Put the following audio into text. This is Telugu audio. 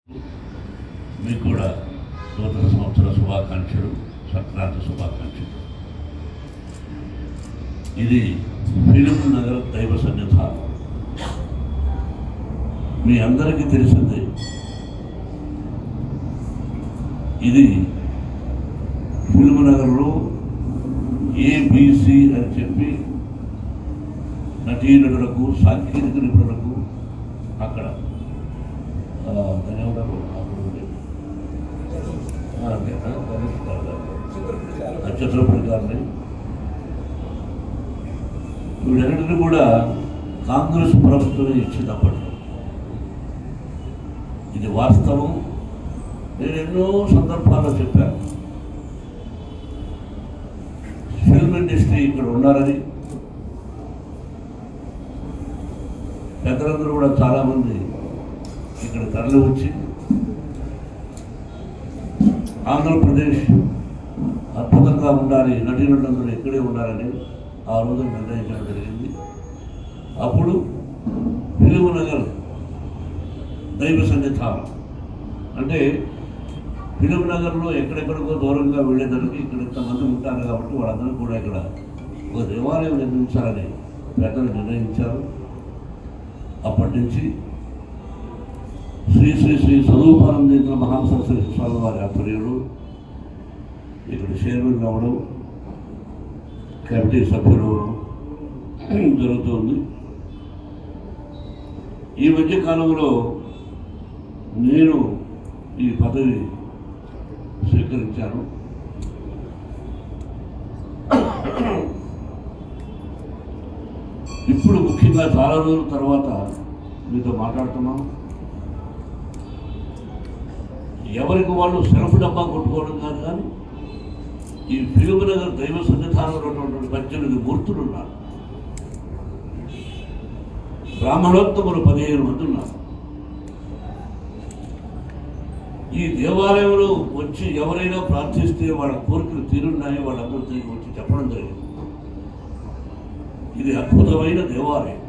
మీకు కూడా నూతన సంవత్సర శుభాకాంక్షలు, సంక్రాంతి శుభాకాంక్షలు. ఇది ఫిలిం నగర్ దైవ సన్నిధానం. మీ అందరికీ తెలిసిందే, ఇది ఫిలిం నగర్లో ABC అని చెప్పి నటీనటులకు, సాంకేతిక నిపుణులకు అక్కడ చిత్రపతి గారిని వీళ్ళన్నింటినీ కూడా కాంగ్రెస్ ప్రభుత్వమే ఇచ్చినప్పట్లో ఇది వాస్తవం. నేను ఎన్నో సందర్భాల్లో చెప్పాను, ఫిల్మ్ ఇండస్ట్రీ ఇక్కడ ఉండాలని. పెద్దలందరూ కూడా చాలామంది ఇక్కడ తరలి వచ్చి ఆంధ్రప్రదేశ్ అద్భుతంగా ఉండాలి, నటీనటులందరూ ఇక్కడే ఉండాలని ఆ రోజు నిర్ణయించడం జరిగింది. అప్పుడు ఫిలిం నగర్ దైవ సన్నిధానం అంటే ఫిలిం నగర్లో ఎక్కడెక్కడికో దూరంగా వెళ్ళేదానికి ఇక్కడ ఇంతమంది ఉంటారు కాబట్టి వాళ్ళందరూ కూడా ఇక్కడ ఒక దేవాలయం నిర్మించాలని పెద్దలు నిర్ణయించారు. అప్పటి నుంచి శ్రీ శ్రీ శ్రీ స్వరూపానందేంద్ర మహాసరస్వతి స్వామి వారి ఆధ్వర్యంలో ఇక్కడ చైర్మన్ అవ్వడం, కమిటీ సభ్యులు జరుగుతుంది. ఈ మధ్య కాలంలో నేను ఈ పదవి స్వీకరించాను. ఇప్పుడు ముఖ్యంగా చాలా రోజుల తర్వాత మీతో మాట్లాడుతున్నాం. ఎవరికి వాళ్ళు సెల్ఫ్ డబ్బా కొట్టుకోవడం కాదు, కానీ ఈ ఫిలిం నగర్ దైవ సన్నిధానంలో ఉన్నటువంటి 18 మూర్తులు ఉన్నారు. బ్రాహ్మణోత్తములు 15 మంది ఉన్నారు. ఈ దేవాలయంలో వచ్చి ఎవరైనా ప్రార్థిస్తే వాళ్ళ కోరికలు తీరున్నాయి, వాళ్ళందరూ తిరిగి వచ్చి చెప్పడం జరిగింది. ఇది అద్భుతమైన దేవాలయం.